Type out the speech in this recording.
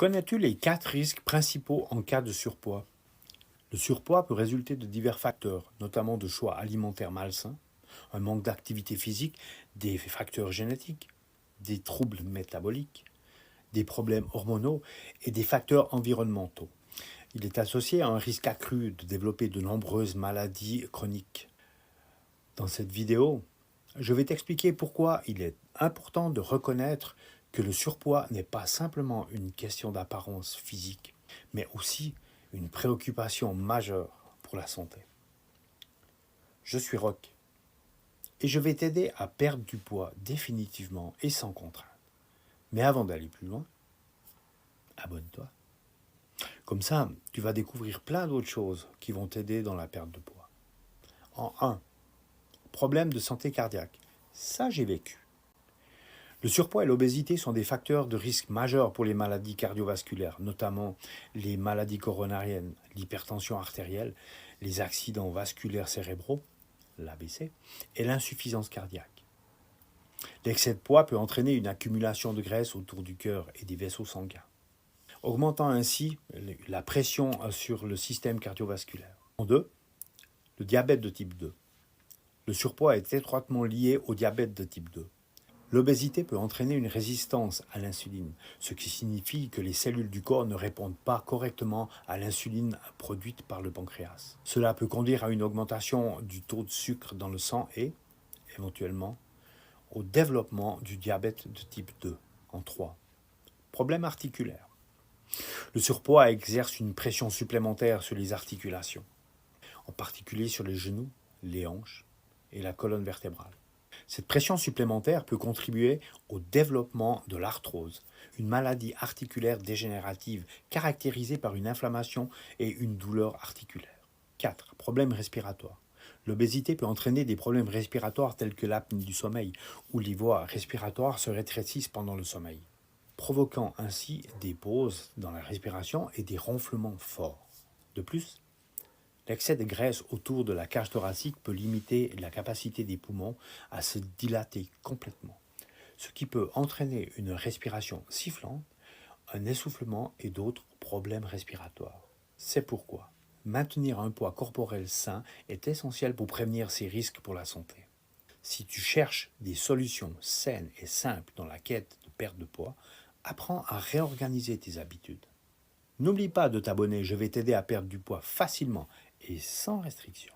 Connais-tu les 4 risques principaux en cas de surpoids? Le surpoids peut résulter de divers facteurs, notamment de choix alimentaires malsains, un manque d'activité physique, des facteurs génétiques, des troubles métaboliques, des problèmes hormonaux et des facteurs environnementaux. Il est associé à un risque accru de développer de nombreuses maladies chroniques. Dans cette vidéo, je vais t'expliquer pourquoi il est important de reconnaître que le surpoids n'est pas simplement une question d'apparence physique, mais aussi une préoccupation majeure pour la santé. Je suis Roch et je vais t'aider à perdre du poids définitivement et sans contrainte. Mais avant d'aller plus loin, abonne-toi. Comme ça, tu vas découvrir plein d'autres choses qui vont t'aider dans la perte de poids. En 1, problème de santé cardiaque. Ça, j'ai vécu. Le surpoids et l'obésité sont des facteurs de risque majeurs pour les maladies cardiovasculaires, notamment les maladies coronariennes, l'hypertension artérielle, les accidents vasculaires cérébraux, l'AVC, et l'insuffisance cardiaque. L'excès de poids peut entraîner une accumulation de graisse autour du cœur et des vaisseaux sanguins, augmentant ainsi la pression sur le système cardiovasculaire. En 2, le diabète de type 2. Le surpoids est étroitement lié au diabète de type 2. L'obésité peut entraîner une résistance à l'insuline, ce qui signifie que les cellules du corps ne répondent pas correctement à l'insuline produite par le pancréas. Cela peut conduire à une augmentation du taux de sucre dans le sang et, éventuellement, au développement du diabète de type 2. En 3. Problème articulaire. Le surpoids exerce une pression supplémentaire sur les articulations, en particulier sur les genoux, les hanches et la colonne vertébrale. Cette pression supplémentaire peut contribuer au développement de l'arthrose, une maladie articulaire dégénérative caractérisée par une inflammation et une douleur articulaire. 4. Problèmes respiratoires. L'obésité peut entraîner des problèmes respiratoires tels que l'apnée du sommeil, où les voies respiratoires se rétrécissent pendant le sommeil, provoquant ainsi des pauses dans la respiration et des ronflements forts. De plus, l'excès de graisse autour de la cage thoracique peut limiter la capacité des poumons à se dilater complètement, ce qui peut entraîner une respiration sifflante, un essoufflement et d'autres problèmes respiratoires. C'est pourquoi maintenir un poids corporel sain est essentiel pour prévenir ces risques pour la santé. Si tu cherches des solutions saines et simples dans la quête de perte de poids, apprends à réorganiser tes habitudes. N'oublie pas de t'abonner, je vais t'aider à perdre du poids facilement et sans restriction.